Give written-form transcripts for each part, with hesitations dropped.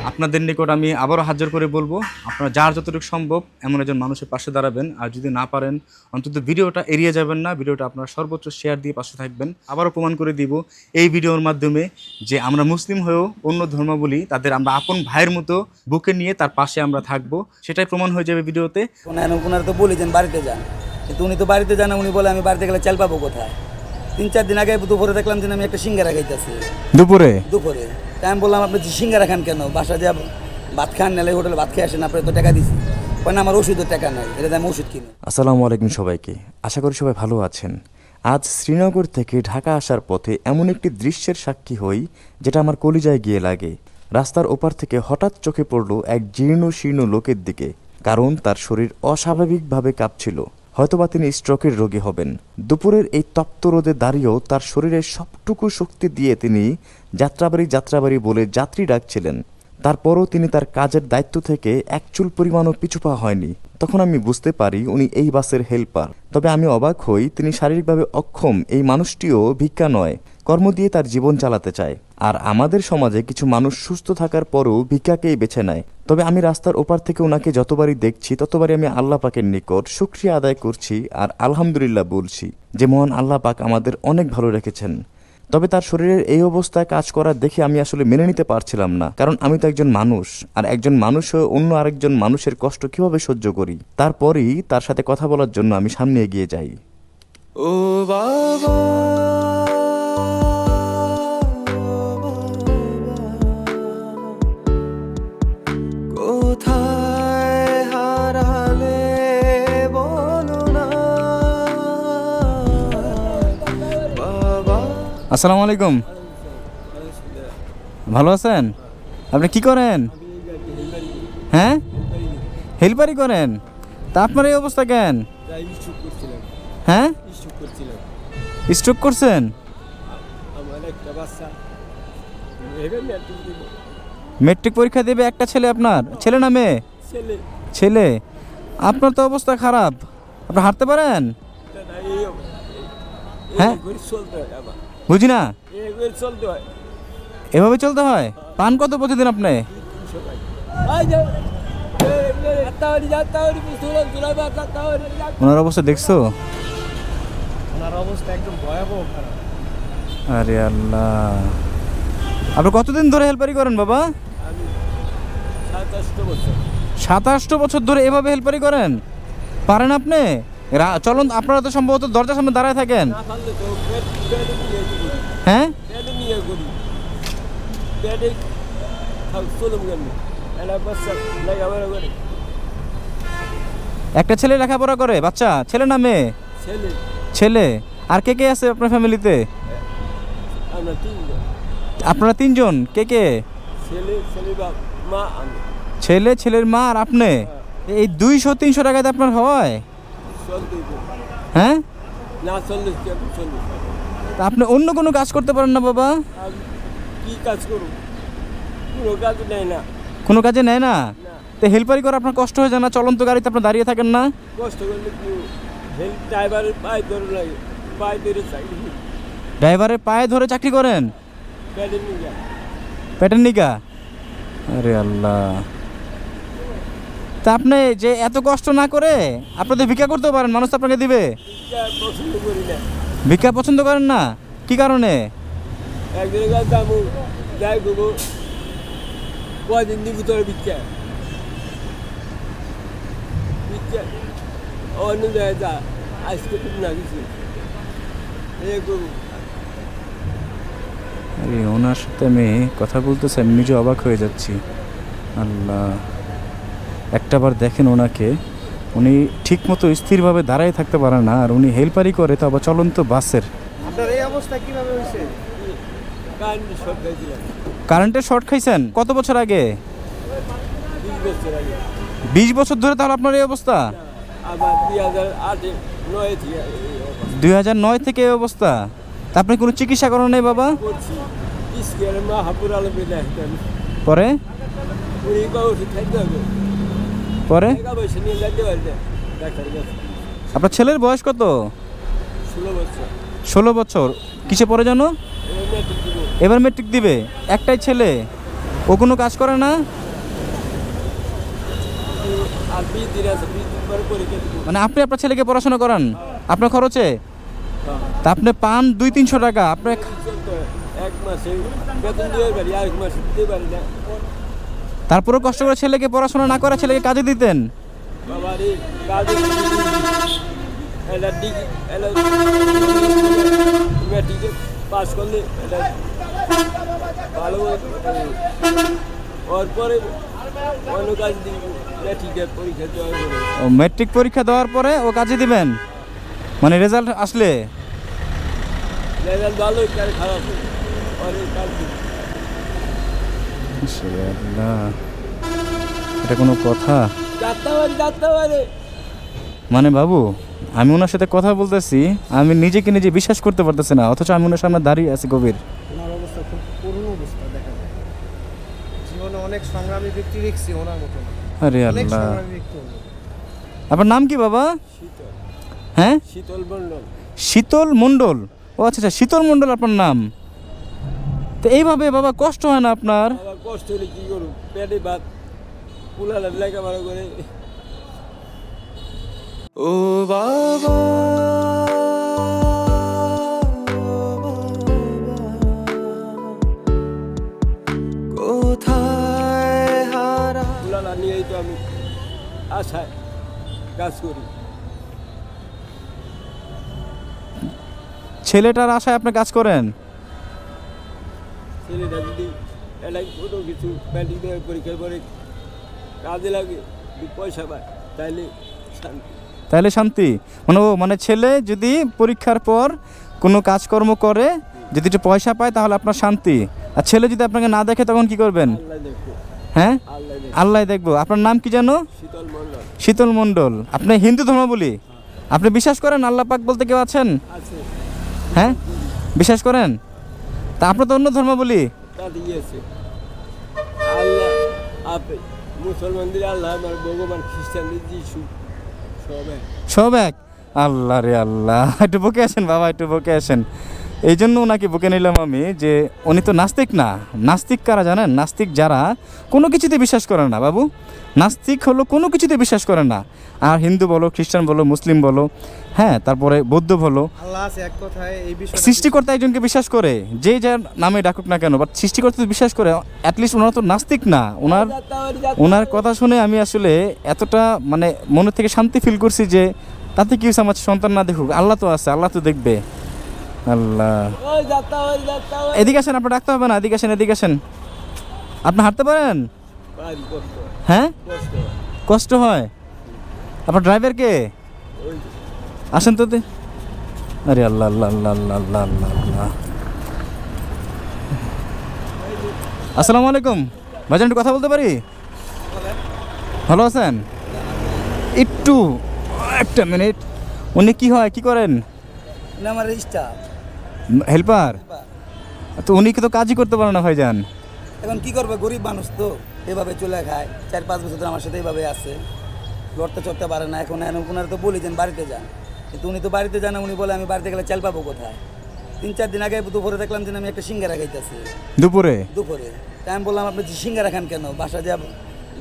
আপনাদের নিকট আমি আবারও হাজার করে বলবো, আপনারা যার যতটুকু সম্ভব এমন একজন মানুষের পাশে দাঁড়াবেন। আর যদি না পারেন অন্তত ভিডিওটা এড়িয়ে যাবেন না, ভিডিওটা আপনারা সর্বোচ্চ শেয়ার দিয়ে পাশে থাকবেন। আবারও প্রমাণ করে দিব এই ভিডিওর মাধ্যমে যে আমরা মুসলিম হয়েও অন্য ধর্মাবলী তাদের আমরা আপন ভাইয়ের মতো বুকে নিয়ে তার পাশে আমরা থাকবো, সেটাই প্রমাণ হয়ে যাবে ভিডিওতে। ওনারা তো বলি যেন বাড়িতে যান, কিন্তু উনি তো বাড়িতে যান না। উনি বলে আমি বাড়িতে গেলে চাল পাবো কোথায়। 3-4 দিন আগে দুপুরে দেখলাম যে আমি একটা সিঙ্গারা খাইতেছি। দুপুরে তাই আমি বললাম আপনি সিঙ্গারা খান কেন? বাসা যা ভাত খান, নালে হোটেলে ভাত খেয়ে আসেন, আপনি তো টাকা দিছি। না আমার ওষুধের টাকা নাই, এটা আমি ওষুধ কিনি। আসসালামু আলাইকুম সবাইকে, আশা করি সবাই ভালো আছেন। আজ শ্রীনগর থেকে ঢাকা আসার পথে এমন একটি দৃশ্যের সাক্ষী হই যেটা আমার কলিজায় গিয়ে লাগে। রাস্তার ওপার থেকে হঠাৎ চোখে পড়ল এক জীর্ণ শীর্ণ লোকের দিকে, কারণ তার শরীর অস্বাভাবিকভাবে কাঁপছিল। হয়তোবা তিনি স্ট্রোকের রোগী হবেন। দুপুরের এই তপ্ত রোদে দাঁড়িয়েও তার শরীরের সবটুকু শক্তি দিয়ে তিনি যাত্রাবাড়ি বলে যাত্রী ডাকছিলেন। তারপরও তিনি তার কাজের দায়িত্ব থেকে এক চুল পরিমাণও পিছু পা হয়নি। তখন আমি বুঝতে পারি উনি এই বাসের হেল্পার। তবে আমি অবাক হই, তিনি শারীরিকভাবে অক্ষম এই মানুষটিও ভিক্ষা নয়, কর্ম দিয়ে তার জীবন চালাতে চায়। আর আমাদের সমাজে কিছু মানুষ সুস্থ থাকার পরও ভিক্ষাকেই বেছে নেয়। তবে আমি রাস্তার ওপার থেকে ওনাকে যতবারই দেখছি ততবারই আমি আল্লাহ পাকের নিকট শুকরিয়া আদায় করছি আর আলহামদুলিল্লাহ বলছি যে মহান আল্লাহ পাক আমাদের অনেক ভালো রেখেছেন। তবে তার শরীরের এই অবস্থায় কাজ করার দেখে আমি আসলে মেনে নিতে পারছিলাম না, কারণ আমি তো একজন মানুষ, আর একজন মানুষ হয়ে অন্য আরেকজন মানুষের কষ্ট কিভাবে সহ্য করি। তারপরই তার সাথে কথা বলার জন্য আমি সামনে এগিয়ে যাই। ও বাবা কোথায় হারালে বলো না বাবা। আসসালামু আলাইকুম, ভালো আছেন? আপনি কি করেন? হ্যাঁ, হেল্পারি করেন? তা আপনার এই অবস্থা কেন? হ্যাঁ, স্ট্রোক করছেন? মেট্রিক পরীক্ষা দেবে একটা ছেলে, আপনার ছেলে না মেয়ে? ছেলে। আপনার তো অবস্থা খারাপ, আপনি হাঁটতে পারেন? হ্যাঁ, বুঝি না, এভাবে চলতে হয়? পান কত প্রতিদিন আপনি? ওনার অবস্থা দেখছো? ওনার অবস্থা একদম ভয়াবহ খারাপ। আরে আল্লাহ, আপনি কতদিন ধরে হেল্পারি করেন বাবা? আমি 27 বছর। 27 বছর ধরে এভাবে হেল্পারি করেন? পারেন আপনি? চলুন, আপনারা তো সম্ভবত দরজার সামনে দাঁড়ায় থাকেন। হ্যাঁ, একটা ছেলে লেখাপড়া করে? বাচ্চা ছেলে না মেয়ে? ছেলে। আর কে কে আছে আপনার ফ্যামিলিতে? আপনারা 3 জন। কে কে? ছেলে, ছেলের মা আর আপনি। এই 200-300 টাকাতে আপনার হয়? হ্যাঁ, আপনি অন্য কোনো কাজ করতে পারেন না বাবা? কি কাজ করব? কোনো কাজ নেই না। কোনো কাজে নেয় না? তো হেল্পারি করে আপনার কষ্ট হয়ে যায় না? চলন্ত গাড়িতে আপনার দাঁড়িয়ে থাকেন না? কষ্ট করলে কি ড্রাইভারের পায়ে ধরে লাগে, পায়ে ধরে চাকরি। ড্রাইভারের পায়ে ধরে চাকরি করেন? পেটের নিগা। আরে আল্লাহ, তা আপনি যে এত কষ্ট না করে আপনাদের ভিক্ষা করতে পারেন, মানুষ আপনাকে দিবে? পছন্দ করি না। ভিক্ষা পছন্দ করেন না? কি কারণে? একদিনের কাজ দাম যাই করবো, কয়দিন দিব তোর ভিক্ষা? ভিক্ষা অন্য জায়গায় যা, আজকে তুমি না কিছু করবো। আরে ওনার সাথে আমি কথা বলতেছি, আমি নিজে অবাক হয়ে যাচ্ছি। আল্লাহ, একটাবার দেখেন ওনাকে, উনি ঠিক মতো স্থিরভাবে দাঁড়াই থাকতে পারে না, আর উনি হেল্পারি করে, তো আবার চলন্ত বাসের। আপনার এই অবস্থা কিভাবে হয়েছে? কারেন্টের শর্ট খাইছেন? কত বছর আগে? 20 বছর আগে। 20 বছর ধরে তাহলে আপনার এই অবস্থা? আবার 2009 থেকে এই অবস্থা? তা আপনি কোনো চিকিৎসা করেন নাই বাবা? করছি ইসকের মা হাপুর আলমে দেখতেন। পরে উনি ওষুধ খাইতে হবে, পরে টাকা পয়সা নিয়ে যেতে পারবে ডাক্তার কাছে। আপনার ছেলের বয়স কত? 16 বছর 16 বছর। কিসে পড়ে জানো? এবার মেট্রিক দিবে। একটাই ছেলে, ও কোনো কাজ করে না? আর 20 দিন আছে, 20 দিন পরে পরীক্ষা দিব। মানে আপনি আপনার ছেলেকে পড়াশোনা করান আপনার খরচে? তা আপনি পান 200-300 টাকা, আপনি চলতে হয়। এক মাসে বেতন দিয়ে পারি, আর এক মাসে দিতে পারি না। তারপরেও কষ্ট করে ছেলেকে পড়াশোনা না করে ছেলেকে কাজে দিতেন? বাবার এই কাজে এটা ডিগ্রি এটা মেট্রিকে পাস করলে এটা ভালো ওর পরে অন্য কাজ দিব, মেট্রিকের পরীক্ষা দেওয়ার পরে। ও মেট্রিক পরীক্ষা দেওয়ার পরে ও কাজে দিবেন, মানে রেজাল্ট আসলে? রেজাল্ট ভালো আর খারাপ অনেক কাজ দিব। এটা কোনো কথা? যাত্রা পারে মানে বাবু, আমি ওনার সাথে কথা বলতেছি, আমি নিজেকে নিজে বিশ্বাস করতে পারতেছি না, অথচ আমি ওনার সামনে দাঁড়িয়ে আছি গভীর। ওনার অবস্থা খুব করুণ অবস্থা দেখা যায়। জীবনে অনেক সংগ্রামী ব্যক্তি দেখছি, ওনার মতো না। আরে অনেক আল্লাহ। সংগ্রামী ব্যক্তি উনি। আপনার নাম কি বাবা? শীতল হ্যাঁ, শীতল মণ্ডল। শীতল মণ্ডল। ও আচ্ছা আচ্ছা, শীতল মণ্ডল আপনার নাম। তো এইভাবে বাবা কষ্ট হয় না আপনার? আবার কষ্ট হলে কী করুন, পেটে ভাত পুলালে লেখাপড়া করে। ও বাবা কোথায় হারা পুলালা নিয়েই তো আমি আশায় কাজ করি। ছেলেটার আশায় আপনি কাজ করেন? ছেলেটা যদি এটা কোনো কিছু প্যান্টিং দেওয়ার পরীক্ষার পরে কাজে লাগে, যদি পয়সা পায় তাহলে শান্তি। তাহলে শান্তি? মানে ও মানে ছেলে যদি পরীক্ষার পর কোনো কাজকর্ম করে, যদি একটু পয়সা পায় তাহলে আপনার শান্তি। আর ছেলে যদি আপনাকে না দেখে তখন কি করবেন? আল্লাহ দেখবো, হ্যাঁ, আল্লাহ দেখবো। আল্লাহ দেখবো। আপনার নাম কি জানো? শীতল মণ্ডল শীতল মণ্ডল। আপনি হিন্দু ধর্মাবলম্বী? আপনি বিশ্বাস করেন আল্লাহ পাক বলতে কেউ আছেন? আছে, হ্যাঁ, বিশ্বাস করেন? তা আপনি তো অন্য ধর্মাবলম্বী। তা দিয়েছে আল্লাহ। আপনি মুসলমানদের আল্লাহ, আমার ভগবান, খ্রিস্টানদের যিশু, সব এক। সব এক? আল্লাহ রে আল্লাহ, একটু বকে আসেন বাবা, একটু বকে আসেন। এই জন্য ওনাকে বকে নিলাম আমি, যে উনি তো নাস্তিক না। নাস্তিক কারা জানেন? নাস্তিক যারা কোনো কিছুতে বিশ্বাস করে না বাবু। নাস্তিক হলো কোনো কিছুতে বিশ্বাস করে না। আর হিন্দু বলো, খ্রিস্টান বলো, মুসলিম বলো, হ্যাঁ, তারপরে বৌদ্ধ বলো, আল্লাহ আছে এক কথায়, এই বিষয়টা সৃষ্টিকর্তা একজনকে বিশ্বাস করে, যে যার নামে ডাকুক না কেন, বাট সৃষ্টিকর্তা তো বিশ্বাস করে। অ্যাটলিস্ট ওনারা তো নাস্তিক না। ওনার কথা শুনে আমি আসলে এতটা মানে মনের থেকে শান্তি ফিল করছি যে তাতে কি হয়েছে, আমার সন্তান না দেখুক, আল্লাহ তো আছে, আল্লাহ তো দেখবে। আল্লাহ। ওই যাত্রা এদিকে আসেন, আপনার ডাকতে হবে না, এদিকে আসেন, এদিকে আসেন। আপনি হাঁটতে পারেন? ভারী কষ্ট হয়, হ্যাঁ, কষ্ট হয়। কষ্ট হয়। আপনার ড্রাইভার কে? ওই আসেন তো আরে আল্লাহ আল্লাহ আল্লাহ আল্লাহ আল্লাহ আল্লাহ আল্লাহ। আসসালামু আলাইকুম ভাইজান, একটু কথা বলতে পারি? ভালো আছেন? একটু একটা মিনিট। উনি কি হয়, কি করেন? উনি আমার স্টাফ। হেল্পার? তো উনি কি তো কাজই করতে পারে না ভাইজান? এখন কি করবে, গরিব মানুষ তো, এভাবে চলে খায়। 4-5 বছর ধরে আমার সাথে এইভাবে আছে, লড়তে চড়তে পারে না। এখন ওনারা তো বলি যেন বাড়িতে যান, কিন্তু উনি তো বাড়িতে যান না। উনি বলে আমি বাড়িতে গেলে চাল পাবো কোথায়? 3-4 দিন আগে দুপুরে দেখলাম যে আমি একটা সিঙ্গারা খাইতেছি। দুপুরে? দুপুরে। তাই আমি বললাম আপনি সিঙ্গারা খান কেন? বাসা যা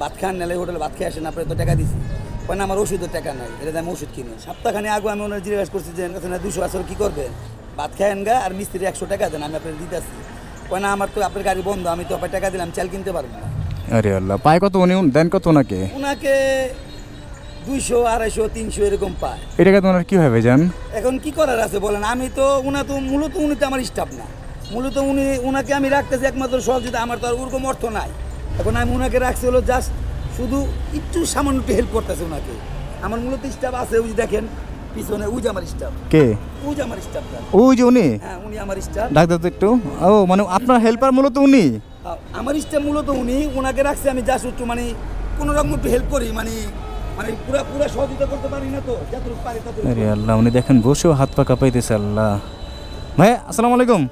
ভাত খান, নালে হোটেলে ভাত খেয়ে আসেন, আপনি তো টাকা দিছি। না আমার ওষুধের টাকা নাই, এটা আমি ওষুধ কিনি। সপ্তাহখানি আগে আমি ওনার জিজ্ঞাসা করছি যে 200 আসলে কী করবেন? ভাত খায়েন গা, আর মিস্ত্রি 100 টাকা দেন, আমি আপনার দিতেছি। না আমার তো আপনার গাড়ি বন্ধ, আমি তো আপনার টাকা দিলাম, চাল কিনতে পারবো না। আরে আল্লাহ, পায় কত উনি, দেন কত ওনাকে? ওনাকে 200, 250, 300 এরকম পায়। এটাকে তো ওনার কী হয় ভাইজান? এখন কি করার আছে বলেন? আমি তো মূলত উনি তো আমার স্টাফ না। মূলত উনাকে আমি রাখতেছি একমাত্র সহযোগিতা, আমার তো আর ওরকম অর্থ নাই। এখন আমি ওনাকে রাখছি হলো জাস্ট শুধু একটু সামান্য একটু হেল্প করতেছে ওনাকে। আমার মূলত স্টাফ আছে, ওই যে দেখেন পিছনে, ওই যে আমার স্টাফ। কে? ওই যে আমার স্টাফটা। ওই যে উনি? হ্যাঁ, উনি আমার স্টাফ। ডাক্তার তো একটু। ও মানে আপনার হেল্পার মূলত উনি? আমার স্টাফ মূলত উনি। ওনাকে রাখছি আমি জাস্ট একটু মানে কোনো রকম একটু হেল্প করি, মানে পুরা সহযোগিতা করতে পারি না, তো যতটুকু পারি ততটুকু। আরে আল্লাহ, উনি দেখেন বসেও হাত পা কাঁপাইতেছে। আল্লাহ। ভাই আসসালামু আলাইকুম,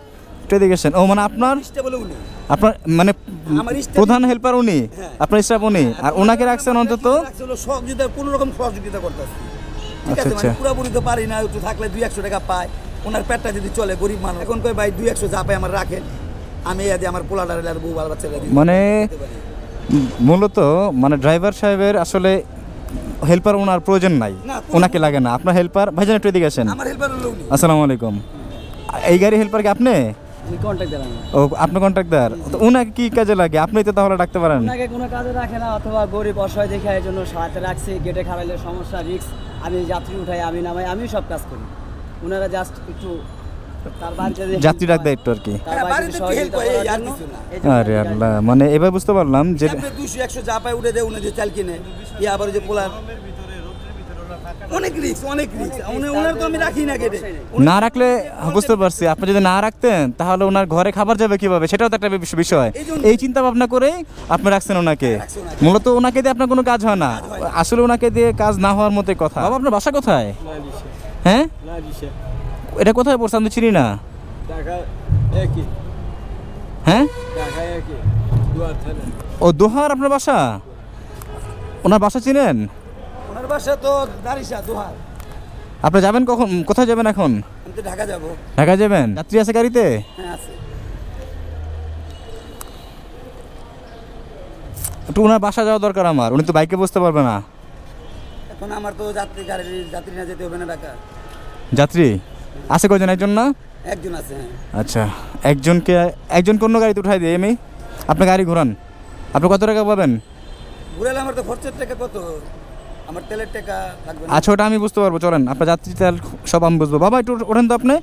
একটু এদিকে আসেন। ও মানে আপনার স্টাফ বলে উনি, আপনার মানে আমার স্টাফ। প্রধান হেল্পার উনি? হ্যাঁ। আপনার স্টাফ উনি, আর ওনাকে রাখছেন অন্তত? সহযোগিতা, কোনো রকম সহযোগিতা করতেছি। ঠিক আচ্ছা, আছে, মানে আচ্ছা। পুরোপুরি তো পারি না, একটু থাকলে 200-100 টাকা পায়। ওনার পেটটা যদি চলে গরিব মানুষ এখন কই ভাই 200 যা পাই আমার রাখেন, আমি এই দিয়ে আমার পোলাডার আর বউ বাল বাচ্চারা দিয়ে মানে দিতে পারি। মূলত মানে ড্রাইভার সাহেবের আসলে হেল্পার ওনার প্রয়োজন নাই, না, ওনাকে লাগে না। আপনার হেল্পার ভাইজান একটু এদিকে আসেন। আমার হেল্পার হলো উনি। আসসালামু আলাইকুম। এই গাড়ি হেল্পার কি আপনি? আমি কন্ট্যাক্ট দিলাম ও আপনি কন্ট্রাক্টর, তো ওনাকে কি কাজে লাগে? আপনি তো তাহলে ডাকতে পারেন। ওনাকে কোনো কাজে রাখে না, অথবা গরিব অসহায় দেখে এই জন্য সাথে রাখছি। গেটে খারাইলে সমস্যা, রিস্ক, আমি যাত্রী উঠাই, আমি নামাই, আমি সব কাজ করি। ওনারা জাস্ট একটু তার বাড়িতে যে যাত্রী ডাক দেয় একটু আর কি। তার হ্যাঁ, বাড়িতে বাড়িতে সহযোগিতা help হয়, করার আর জন্য কিছু না। এই জন্য আরে আল্লাহ, মানে এবার বুঝতে পারলাম যে আপনি 200 100 যা পায় উঠে দেয় উনি যে চাল কিনে, ইয়া আবার ওই যে পোলার অনেক রিস্ক, অনেক রিস্ক। ওনার তো আমি রাখি না গেটে। না রাখলে বুঝতে পারছি, আপনি যদি না রাখতেন তাহলে ওনার ঘরে খাবার যাবে কিভাবে, সেটাও তো একটা বিষয়। এই চিন্তা ভাবনা করেই আপনি রাখছেন ওনাকে। মূলত ওনাকে দিয়ে আপনার কোনো কাজ হয় না, আসলে ওনাকে দিয়ে কাজ না হওয়ার মতোই কথা। বাবা আপনার বাসা কোথায়? না দিছে, হ্যাঁ, না দিছে। এটা কোথায় পড়ছে আমি তো চিনি না। টাকা একই, হ্যাঁ, টাকা একই, দুয়ার থানা। ও দোহার আপনার বাসা? ওনার বাসা চিনেন? ওনার বাসা তো দারিশা দোহার। আপনি যাবেন কখন, কোথায় যাবেন এখন? আমি তো ঢাকা যাব। ঢাকা যাবেন? যাত্রী আছে গাড়িতে? হ্যাঁ আছে। একটু ওনার বাসা যাওয়া দরকার আমার, উনি তো বাইকে বসতে পারবে না। এখন আমার তো যাত্রী না যেতে হবে না ঢাকা। যাত্রী আছে কয়জন? একজন না? একজন আছে। হ্যাঁ আচ্ছা, একজনকে অন্য গাড়িতে উঠাই দিই আমি, আপনি গাড়ি ঘোরান। আপনি কত টাকা পাবেন? ঘুরালে আমার তো খরচের টাকা কত, আমার তেলের টাকা লাগবে না। আচ্ছা, ওটা আমি বুঝতে পারবো, চলেন। আপনার যাত্রী তেল সব আমি বুঝবো। বাবা একটু ওঠেন তো আপনি।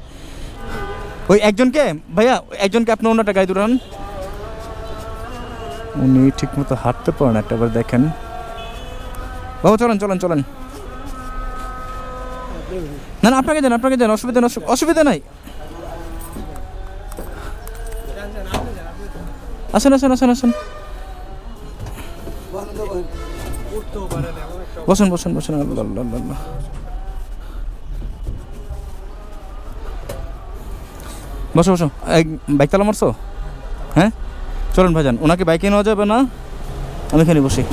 ওই একজনকে, ভাইয়া একজনকে আপনি অন্যটা গাড়িতে উঠান। উনি ঠিক মতো হাঁটতে পারেন, একটাবার দেখেন। বাবা চলেন চলেন চলেন। না না, আপনাকে যান, অসুবিধা নাই। আসেন আসেন আসেন আসেন, বসেন বসেন বসেন। আল্লাহ আল্লাহ আল্লাহ আল্লাহ। বসো বসো। বাইক তালা মারছো? হ্যাঁ চলেন ভাইজান, ওনাকে বাইকে নেওয়া যাবে না, আমি এখানে বসি।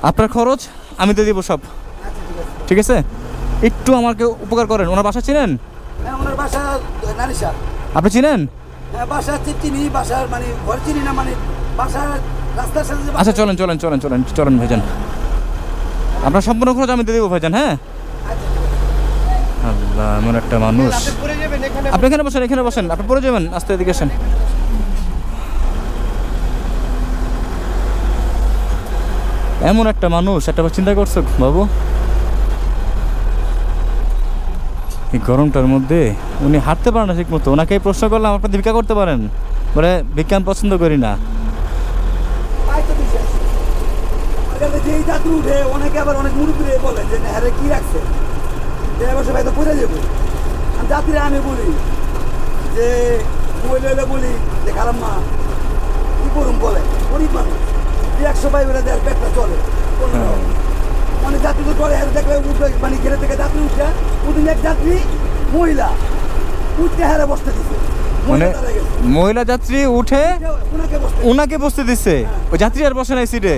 আপনার খরচ আমি দিয়ে দিব সব, ঠিক আছে? একটু আমাকে উপকার করেন। ওনার বাসা চিনেন? হ্যাঁ ওনার বাসা নারিশা। আপনি চিনেন? হ্যাঁ বাসা চিনি, বাসার মানে ঘর চিনি না, মানে বাসার রাস্তার সাথে যে আচ্ছা চলেন চলেন চলেন চলেন চলেন ভাইজান, আপনার সম্পূর্ণ খরচ আমি দিয়ে দেবো ভাইজান। হ্যাঁ আল্লাহ, এমন একটা মানুষ। পড়ে যাবেন এখানে। আপনি এখানে বসেন, আপনি পড়ে যাবেন, আস্তে এদিকে আসেন। এমন একটা মানুষ, একটা চিন্তা করছো বাবু? এই গরমটার মধ্যে উনি হাঁটতে পারেন না ঠিক মতো। ওনাকে প্রশ্ন করলাম আপনি ভিক্ষা করতে পারেন, বলে ভিক্ষা আমি পছন্দ করি না। যেই যাত্রী উঠে অনেকে আবার অনেক মুরব্বী বলে যে হ্যাঁ কি রাখছে, বসে ভাই তো পড়ে যাবো। আমি যাত্রীরা আমি বলি যে বলি যে খারাপ মা কি করুন, বলে গরিব মানুষ 100 পাই বেড়ে দেয়, পেটটা চলে। মানে যাত্রী তো চলে, দেখলে উঠে মানে ঘেরে থেকে যাত্রী উঠে ওদিন এক যাত্রী মহিলা উঠতে হারে বসতে দিচ্ছে। মানে মহিলা যাত্রী উঠে ওনাকে বসতে ওনাকে বসতে দিচ্ছে, ওই যাত্রী আর বসে নাই সিটে।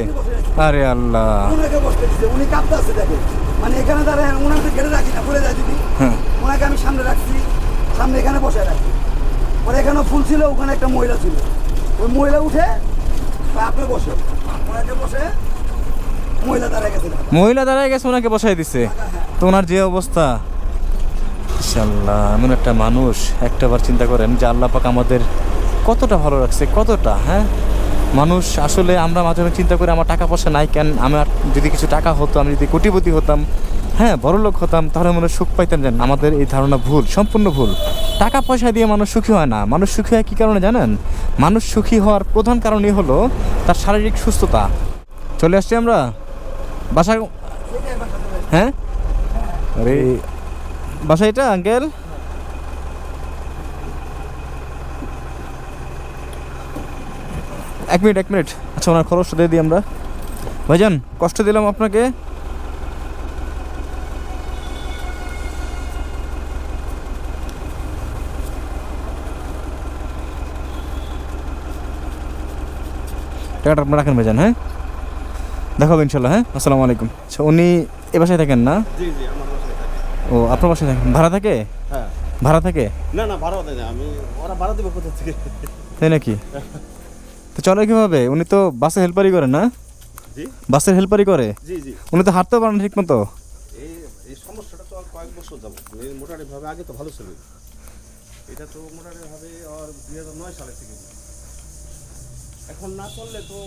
আরে আল্লাহ, ওনাকে বসতে দিচ্ছে, উনি কাঁপতে আসছে দেখে। মানে এখানে দাঁড়ায় ওনাকে তো ঘেরে রাখি না, পড়ে যায় যদি। হ্যাঁ ওনাকে আমি সামনে রাখছি, সামনে এখানে বসে রাখছি। পরে এখানেও ফুল ছিল, ওখানে একটা মহিলা ছিল, ওই মহিলা উঠে আপনি বসে, ওনাকে বসে মহিলা দাঁড়ায় গেছে। মহিলা দাঁড়ায় গেছে, ওনাকে বসাই দিচ্ছে। তো ওনার যে অবস্থা, ইনশাল্লাহ এমন একটা মানুষ। একটাবার চিন্তা করেন যে আল্লাহ পাক আমাদের কতটা ভালো রাখছে, কতটা। হ্যাঁ মানুষ আসলে আমরা মাঝে মাঝে চিন্তা করি আমার টাকা পয়সা নাই কেন, আমার যদি কিছু টাকা হতো, আমি যদি কোটিপতি হতাম, হ্যাঁ বড়লোক হতাম, তাহলে মনে সুখ পাইতাম। জানেন আমাদের এই ধারণা ভুল, সম্পূর্ণ ভুল। টাকা পয়সা দিয়ে মানুষ সুখী হয় না। মানুষ সুখী হয় কী কারণে জানেন? মানুষ সুখী হওয়ার প্রধান কারণই হলো তার শারীরিক সুস্থতা। চলে আসছি আমরা বাসা। হ্যাঁ আরে বাসা এটা আঙ্কেল? এক মিনিট। আচ্ছা ওনার খরচটা দিয়ে দিই আমরা। ভাইজান কষ্ট দিলাম আপনাকে। টাকাটা আপনার রাখেন ভাইজান। হ্যাঁ দেখাবো ইনশাল্লাহ। হ্যাঁ আসসালামু আলাইকুম। আচ্ছা উনি এ বাসায় থাকেন না? জি জি, আমার বাসায় থাকে। ও আপনার বাসায় থাকেন, ভাড়া থাকে? হ্যাঁ। ভাড়া থাকে? না না ভাড়া দেয় না, আমি ওরা ভাড়া দেবে কোথা থেকে? তাই নাকি? তো চলে কিভাবে? উনি তো বাসে হেল্পারই করে না? জি বাসের হেল্পারই করে? জি জি। উনি তো হাঁটতেও পারেন ঠিক মতো। এই এই সমস্যাটা তো আর কয়েক বছর যাবো, মোটামুটিভাবে আগে তো ভালো ছিল, এটা তো মোটামুটিভাবে আর 2009 সালে থেকে এখন না করলে তো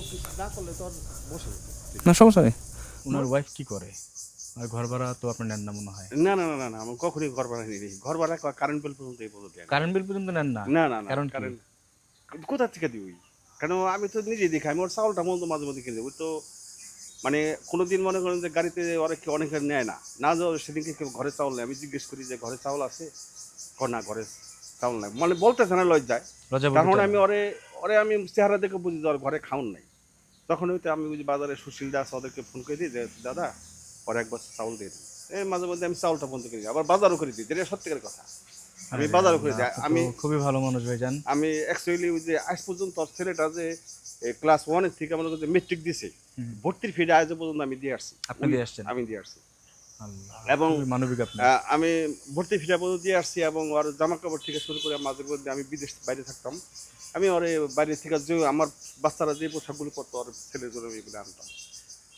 না করলে তো আর বসে যেত। না সমস্যা নেই। ওনার ওয়াইফ কি করে? আর ঘর ভাড়া তো আপনি নেন না মনে হয়? না না না না না, আমি কখনোই ঘর ভাড়া নিই নি। ঘর ভাড়া কারেন্ট বিল পর্যন্ত এই পর্যন্ত দেয় না। কারেন্ট বিল পর্যন্ত নেন না? না না না কারণ কি? কারেন্ট কোথা থেকে দিই? কেন আমি তো নিজেই দেখি, আমি ওর চাউলটা মধ্যে মাঝে মধ্যে কিনে, ওই তো মানে কোনোদিন মনে করেন যে গাড়িতে অনেকে নেয় না, না যাও সেদিনকে কেউ ঘরে চাউল নেই, আমি জিজ্ঞেস করি যে ঘরে চাউল আছে, না ঘরে চাউল নাই, মানে বলতেছে না লজ্জায়। লজ্জা বলতে তখন চায় আমি না। ওরে ওরে আমি চেহারা দেখে বুঝি যে ওর ঘরে খাউন নাই। তখন হইতে আমি ওই যে বাজারে সুশীল দাস ওদেরকে ফোন করে দিই যে দাদা ওর একবার চাউল দিয়ে দিই। এই মাঝে মধ্যে আমি চাউলটা বন্ধ করে দিই, আবার বাজারও করে দিই, এটা সত্যিকার কথা, আমি বাজারও করে দিই। আপনি তো খুবই ভালো মানুষ ভাইজান। আমি অ্যাকচুয়ালি ওই যে আজ পর্যন্ত ছেলেটা যে ক্লাস 1 থেকে মনে করছে মেট্রিক দিছে, ভর্তির ফি আজ পর্যন্ত আমি দিয়ে আসছি। আপনি দিয়ে আসছেন? আমি দিয়ে আসছি আল্লাহ, এবং খুবই মানবিক আপনি। আমি ভর্তির ফিটা পর্যন্ত দিয়ে আসছি, এবং ওর জামা কাপড় থেকে শুরু করে মাঝে মধ্যে আমি বিদেশ বাইরে থাকতাম, আমি ওর বাইরে থেকে যে আমার বাচ্চারা যে পোশাকগুলো পরতো ওর ছেলের জন্য আমি এগুলো আনতাম।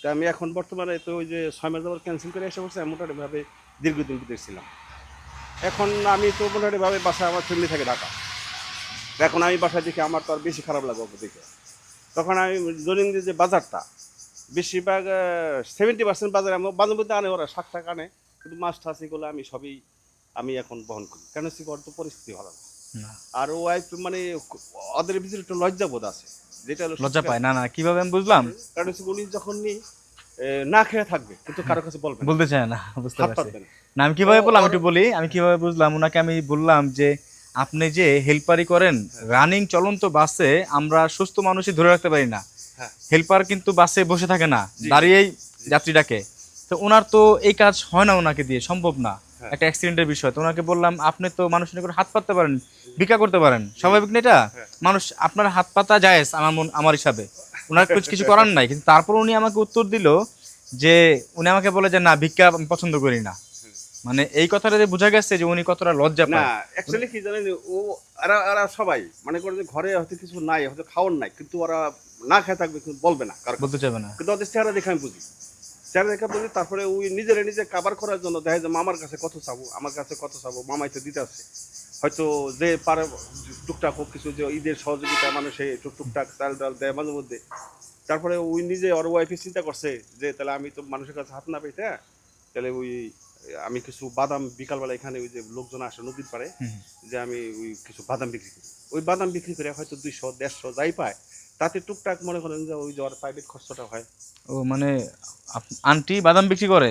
তা আমি এখন বর্তমানে তো ওই যে 6 মাস যাবার ক্যান্সেল করে এসে বসে মোটামুটিভাবে দীর্ঘদিন বিদেশ ছিলাম। এখন আমি তো মোটামুটিভাবে বাসায় আমার ফ্যামিলি থাকে ঢাকা, এখন আমি বাসায় দেখি আমার তো আর বেশি খারাপ লাগে ওকে দেখে। তখন আমি দৈনন্দিন যে বাজারটা বেশিরভাগ 70% বাজারে আমার বাজার মধ্যে আনে, ওরা 60 টাকা আনে, কিন্তু মাছ টাছ এগুলো আমি সবই আমি এখন বহন করি, কেন হচ্ছে ওর তো পরিস্থিতি ভালো না। না। আর ওয়াইফ মানে ওদের ভিতরে একটু লজ্জা বোধ আছে, যেটা হলো লজ্জা পায় না? না কিভাবে আমি বুঝলাম? কারণ হচ্ছে উনি যখন না খেয়ে থাকবে কিন্তু কারো কাছে বলবে না, বলতে চায় না, বুঝতে হাত পারছি। পাতবে না। না আমি কিভাবে বললাম একটু বলি। আমি কিভাবে বুঝলাম, ওনাকে আমি বললাম যে আপনি যে হেল্পারি করেন, রানিং চলন্ত বাসে আমরা সুস্থ মানুষই ধরে রাখতে পারি না, হ্যাঁ। হেল্পার কিন্তু বাসে বসে থাকে না, দাঁড়িয়েই যাত্রী ডাকে। তো ওনার তো এই কাজ হয় না, ওনাকে দিয়ে সম্ভব না, একটা অ্যাক্সিডেন্টের বিষয়। তো ওনাকে বললাম আপনি তো মানুষের নিকট হাত পাততে পারেন, ভিক্ষা করতে পারেন, স্বাভাবিক না এটা? মানুষ আপনার হাত পাতা জায়েজ আমার হিসাবে, ওনার কিছু করার নাই। কিন্তু তারপর উনি আমাকে উত্তর দিল যে উনি আমাকে বলে যে না ভিক্ষা আমি পছন্দ করি না। মানে এই কথাটা যে বোঝা গেছে যে উনি কতটা লজ্জা না পায়। অ্যাকচুয়ালি কি জানেন, ওরা সবাই মনে করে যে ঘরে হয়তো কিছু নাই, হয়তো খাওয়ার নাই, কিন্তু ওরা না খেয়ে থাকবে কিন্তু বলবে না, কারণ বলতে চাবে না। কিন্তু ওদের চেহারা দেখে আমি বুঝি, চেহারা দেখে বুঝি। তারপরে ওই নিজে কাবার করার জন্য দেখা যায় মামার কাছে কত চাবো, আমার কাছে কত চাবো, মামাই তো দিতে আছে, হয়তো যে পারে টুকটাক হোক কিছু, যে ঈদের সহযোগিতা মানুষে একটু টুকটাক চাল ডাল দেয় মাঝে মধ্যে। তারপরে ওই নিজে ওর ওয়াইফে চিন্তা করছে যে তাহলে আমি তো মানুষের কাছে হাত না পেতে, তাহলে ওই আমি কিছু বাদাম বিকালবেলা এখানে ওই যে লোকজন আসে নদীর পাড়ে, যে আমি ওই কিছু বাদাম বিক্রি করি, ওই বাদাম বিক্রি করে হয়তো 200-150 যাই পায়, তাতে টুকটাক মনে করেন যে ওই যে ওর প্রাইভেট খরচটা হয়। ও মানে আন্টি বাদাম বিক্রি করে,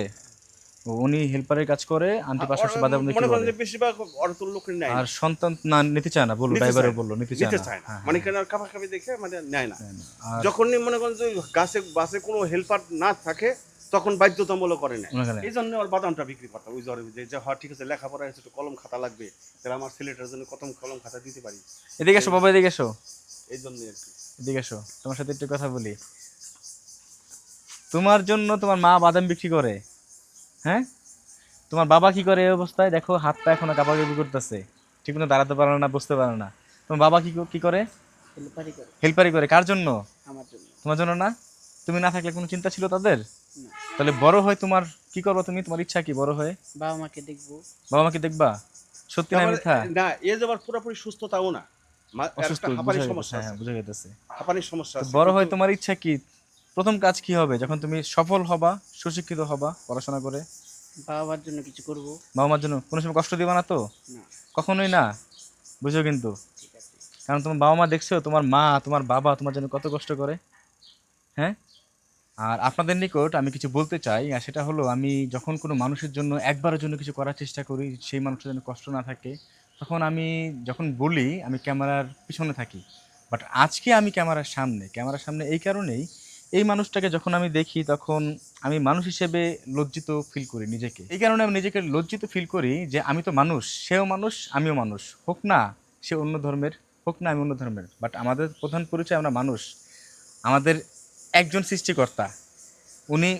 ও উনি হেল্পারের কাজ করে, আন্টি পাশাপাশি বাদাম মনে বিক্রি করেন করে। যে বেশিরভাগ ওর তো লোক নেয় না, আর সন্তান না নিতে চায় না, বললো নিতে ড্রাইভারে চায় না, বললো নিতে নিতে চায় চায় না। না, হ্যাঁ, মানে কেন কাপাকাপি দেখে মানে নেয় না। আর যখনই মনে করেন যে বাসে কোনো হেল্পার না থাকে তখন বাধ্যতামূলক করে না, ওনাকে নেয়। এই জন্য ওর বাদামটা বিক্রি করতাম ওই জ্বরে, যে হ্যাঁ ঠিক আছে লেখাপড়া হচ্ছে, একটু কলম খাতা লাগবে, তাহলে আমার ছেলেটার জন্য কত কলম খাতা দিতে পারি, এদিকে এসো বাবা, এদিকে এসো, এই জন্যই আর কি। এদিকে এসো, তোমার সাথে একটু কথা বলি। তোমার জন্য তোমার মা বাদাম বিক্রি করে, হ্যাঁ? তোমার বাবা কি করে এই অবস্থায়? দেখো হাত পা এখনো কাঁপাকাঁপি করতেছে, ঠিক মতো দাঁড়াতে পারে না, বুঝতে পারে না। তোমার বাবা কি করে? হেল্পারি করে হেল্পারি করে। কার জন্য? আমার জন্য। তোমার জন্য না? তুমি না থাকলে কোনো চিন্তা ছিল তাদের? তাহলে বড় হয় তোমার কি করবো তুমি? তোমার ইচ্ছা কি বড় হয়ে? বাবা মাকে দেখবো। বাবা মাকে দেখবা? সত্যি না মিথ্যা? না এ যে আবার পুরোপুরি সুস্থ তাও না, অসুস্থ, একটা হাঁপানির সমস্যা হ্যাঁ আছে, বুঝা গেছে। হাঁপানির সমস্যা তো আছে। বড় হয় কিন্তু তোমার ইচ্ছা কি? প্রথম কাজ কি হবে যখন তুমি সফল হবা, সুশিক্ষিত হবা পড়াশোনা করে? বাবা মার জন্য কিছু করব। বাবা মার জন্য কোনো সময় কষ্ট দিবা না তো? না। কখনোই না, বুঝো কিন্তু। ঠিক আছে। কারণ তোমার বাবা মা দেখছো, তোমার মা তোমার বাবা তোমার জন্য কত কষ্ট করে, হ্যাঁ? আর আপনাদের নিকট আমি কিছু বলতে চাই, আর সেটা হলো আমি যখন কোনো মানুষের জন্য একবারের জন্য কিছু করার চেষ্টা করি, সেই মানুষের জন্য কষ্ট না থাকে, তখন আমি যখন বলি আমি ক্যামেরার পিছনে থাকি। বাট আজকে আমি ক্যামেরার সামনে এই কারণেই, এই মানুষটাকে যখন আমি দেখি তখন আমি মানুষ হিসেবে লজ্জিত ফিল করি নিজেকে। এই কারণে আমি নিজেকে লজ্জিত ফিল করি যে আমি তো মানুষ, সেও মানুষ আমিও মানুষ, হোক না সে অন্য ধর্মের, হোক না আমি অন্য ধর্মের, বাট আমাদের প্রধান পরিচয় আমরা মানুষ। আমাদের একজন সৃষ্টিকর্তা, উনি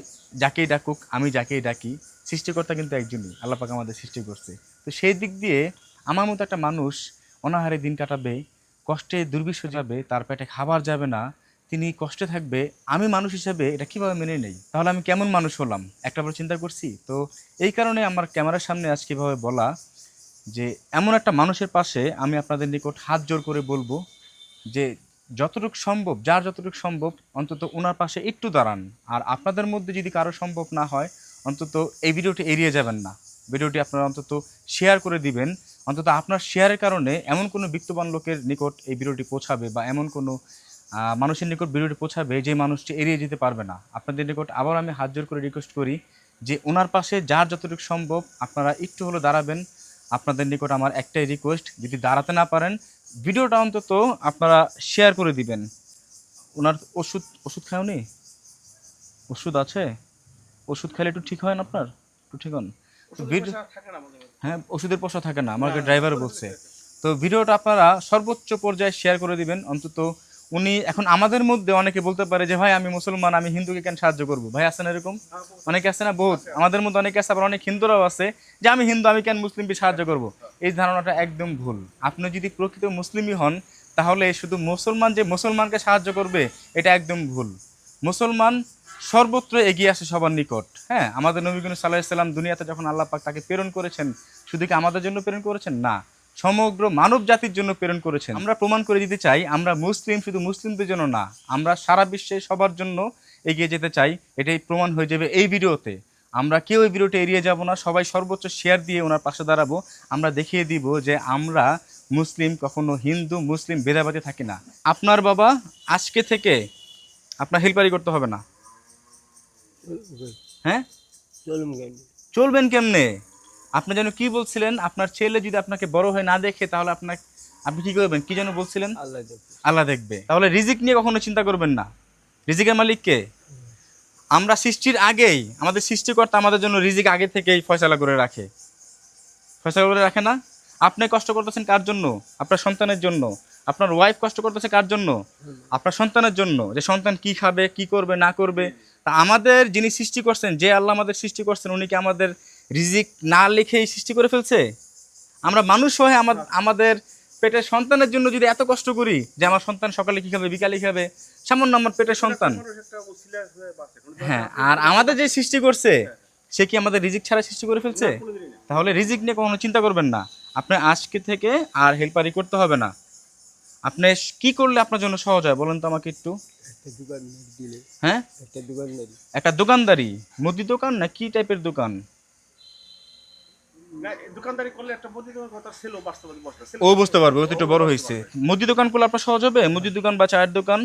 যাকেই ডাকুক, আমি যাকেই ডাকি, সৃষ্টিকর্তা কিন্তু একজনই, আল্লাহ পাক আমাদের সৃষ্টি করছে। তো সেই দিক দিয়ে আমার মতো একটা মানুষ অনাহারে দিন কাটাবে, কষ্টে দুর্বিষহ যাবে, তার পেটে খাবার যাবে না, তিনি কষ্টে থাকবে, আমি মানুষ হিসেবে এটা কিভাবে মেনে নেই? তাহলে আমি কেমন মানুষ হলাম? একটাবার চিন্তা করছি। তো এই কারণে আমার ক্যামেরার সামনে আজকে এভাবে বলা যে এমন একটা মানুষের পাশে আমি আপনাদের নিকট হাত জোর করে বলবো যে যতটুকু সম্ভব, যার যতটুকু সম্ভব অন্তত ওনার পাশে একটু দাঁড়ান। আর আপনাদের মধ্যে যদি কারো সম্ভব না হয়, অন্তত এই ভিডিওটি এড়িয়ে যাবেন না। ভিডিওটি আপনারা অন্তত শেয়ার করে দিবেন। অন্তত আপনার শেয়ারের কারণে এমন কোনো বিত্তবান লোকের নিকট এই ভিডিওটি পৌঁছাবে, বা এমন কোনো মানুষের নিকট ভিডিওটি পৌঁছাবে যে মানুষটি এড়িয়ে যেতে পারবে না। আপনাদের নিকট আবার আমি হাত জোর করে রিকোয়েস্ট করি যে ওনার পাশে যার যতটুকু সম্ভব আপনারা একটু হলেও দাঁড়াবেন। আপনাদের নিকট আমার একটাই রিকোয়েস্ট, যদি দাঁড়াতে না পারেন ভিডিওটা অন্তত আপনারা শেয়ার করে দিবেন। ওনার ওষুধ খাওনি? ওষুধ আছে? ওষুধ খেলে একটু ঠিক হয় না আপনার? একটু ঠিক হন? হ্যাঁ, ওষুধের পয়সা থাকে না, আমাকে ড্রাইভার বলছে। তো ভিডিওটা আপনারা সর্বোচ্চ পর্যায়ে শেয়ার করে দিবেন। অন্তত উনি এখন আমাদের মধ্যে অনেকে বলতে পারে যে ভাই আমি মুসলমান, আমি হিন্দুকে কেন সাহায্য করবো? ভাই আছে না এরকম? অনেকে আছে না? বহুত আমাদের মধ্যে অনেকে আছে, আবার অনেক হিন্দুরাও আছে যে আমি হিন্দু, আমি কেন মুসলিমকে সাহায্য করব। এই ধারণাটা একদম ভুল। আপনি যদি প্রকৃত মুসলিমই হন তাহলে শুধু মুসলমান যে মুসলমানকে সাহায্য করবে এটা একদম ভুল। মুসলমান সর্বত্র এগিয়ে আসে সবার নিকট। হ্যাঁ, আমাদের নবী করিম সাল্লাল্লাহু আলাইহি ওয়াসাল্লাম দুনিয়াতে যখন আল্লাহ পাক তাকে প্রেরণ করেছেন, শুধু কি আমাদের জন্য প্রেরণ করেছেন? না, সমগ্র মানব জাতির জন্য প্রেরণ করেছেন। আমরা প্রমাণ করে দিতে চাই আমরা মুসলিম শুধু মুসলিমদের জন্য না, আমরা সারা বিশ্বে সবার জন্য এগিয়ে যেতে চাই। এটাই প্রমাণ হয়ে যাবে এই ভিডিওতে। আমরা কেউ এই ভিডিওটা এড়িয়ে যাব না, সবাই সর্বোচ্চ শেয়ার দিয়ে ওনার পাশে দাঁড়াবো। আমরা দেখিয়ে দিব যে আমরা মুসলিম, কখনো হিন্দু মুসলিম ভেদাভেদে থাকি না। আপনার বাবা আজকে থেকে আপনার হেল্পারি করতে হবে না। হ্যাঁ, চলবেন কেমনে? আপনি যেন কি বলছিলেন, আপনার ছেলে যদি আপনাকে বড় হয়ে না দেখে তাহলে আপনি কি করবেন? কি যেন বলছিলেন? আল্লাহ দেখবে। তাহলে রিজিক নিয়ে কখনো চিন্তা করবেন না। রিজিকের মালিক কে? আমরা সৃষ্টির আগেই আমাদের সৃষ্টিকর্তা আমাদের জন্য রিজিক আগে থেকেই ফয়সালা করে রাখে। ফয়সালা করে রাখে না? আপনি কষ্ট করতেছেন কার জন্য? আপনার সন্তানের জন্য। আপনার ওয়াইফ কষ্ট করতেছে কার জন্য? আপনার সন্তানের জন্য, যে সন্তান কি খাবে, কি করবে না করবে। তা আমাদের যিনি সৃষ্টি করছেন, যে আল্লাহ আমাদের সৃষ্টি করছেন, উনি কি আমাদের রিজিক না লিখেই সৃষ্টি করে ফেলছে? আমরা মানুষ হয়ে আমাদের পেটের সন্তানের জন্য যদি এত কষ্ট করি যে আমার সন্তান সকালে কি খাবে, বিকালে খাবে, সামান্য আমার পেটের সন্তান। হ্যাঁ, আর আমাদের যে সৃষ্টি করছে সে কি আমাদের রিজিক ছাড়া সৃষ্টি করে ফেলছে? তাহলে রিজিক নিয়ে কখনো চিন্তা করবেন না। আপনি আজকে থেকে আর হেল্পারি করতে হবে না। আপনি কি করলে আপনার জন্য সহজ হয় বলেন তো আমাকে একটু? হ্যাঁ, একটা দোকানদারি, মুদি দোকান না কি টাইপের দোকান? দোকানদারি করলে একটা মুদি দোকান কথা ছিল, বাস্তবে বসে ও বুঝতে পারবে, ও তো একটু বড় হয়েছে। মুদি দোকান করলে আপনার সহজ হবে? মুদি দোকান বা চায়ের দোকান?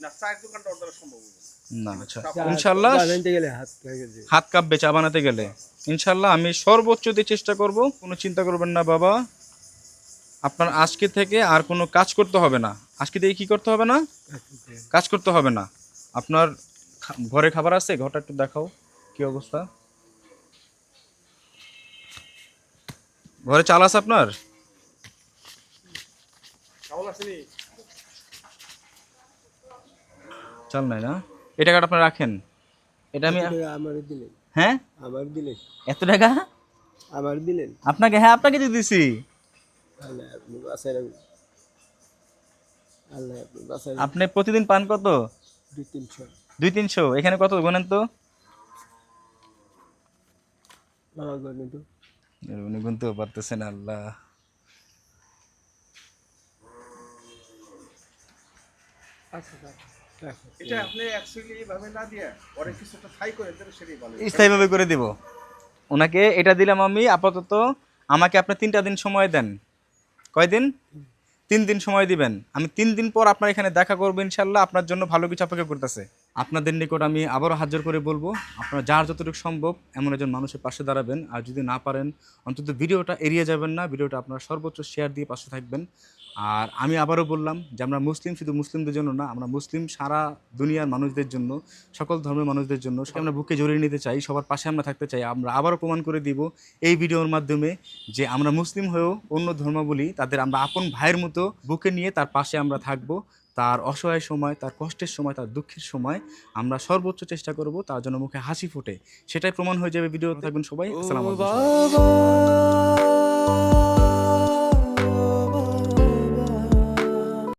না, চায়ের দোকানটা ওর সম্ভব না। আচ্ছা, ইনশাআল্লাহ হাত কাঁপবে চা বানাতে গেলে। ইনশাআল্লাহ আমি সর্বোচ্চ দিয়ে চেষ্টা করব। কোনো চিন্তা করবেন না বাবা, আপনার আজকে থেকে আর কোনো কাজ করতে হবে না। আজকে থেকে কি করতে হবে না? কাজ করতে হবে না। আপনার ঘরে খাবার আছে? ঘরটা একটু দেখাও, কি অবস্থা? ঘরে চাল আছে আপনার? চাল নাই না? এই টাকাটা আপনি রাখেন। এটা আমি হ্যাঁ আমার দিলেন, এত টাকা আমার দিলেন, আপনাকে? হ্যাঁ, আপনাকে দিয়ে দিছি। আপনি প্রতিদিন পান কত? 200-300। এখানে কত গোনেন তো? উনি গুনতেও পারতেছেন। আল্লাহ, এটা আপনি অ্যাকচুয়ালি এইভাবে না দিয়ে পরে কিছু একটা ছাই করে দেন, সেটাই ভালো। স্থায়ীভাবে করে দিব। ওনাকে এটা দিলাম আমি আপাতত। আমাকে আপনি 3টা দিন সময় দেন। কয়দিন? 3 দিন সময় দিবেন। আমি 3 দিন পর আপনার এখানে দেখা করবো ইনশাল্লাহ। আপনার জন্য ভালো কিছু অপেক্ষা করতেছে। আপনাদের নিকট আমি আবারও হাত জোর করে বলবো, আপনারা যার যতটুকু সম্ভব এমন একজন মানুষের পাশে দাঁড়াবেন। আর যদি না পারেন অন্তত ভিডিওটা এড়িয়ে যাবেন না। ভিডিওটা আপনারা সর্বোচ্চ শেয়ার দিয়ে পাশে থাকবেন। আর আমি আবারও বললাম যে আমরা মুসলিম শুধু মুসলিমদের জন্য না, আমরা মুসলিম সারা দুনিয়ার মানুষদের জন্য, সকল ধর্মের মানুষদের জন্য আমরা বুকে জড়িয়ে নিতে চাই, সবার পাশে আমরা থাকতে চাই। আমরা আবারও প্রমাণ করে দিব এই ভিডিওর মাধ্যমে যে আমরা মুসলিম হয়েও অন্য ধর্মাবলী তাদের আমরা আপন ভাইয়ের মতো বুকে নিয়ে তার পাশে আমরা থাকবো। তার অসহায় সময়, তার কষ্টের সময়, তার দুঃখের সময় আমরা সর্বোচ্চ চেষ্টা করব তার জন্য মুখে হাসি ফুটে। সেটাই প্রমাণ হয়ে যাবে ভিডিও। থাকবেন সবাই। আসসালামু আলাইকুম।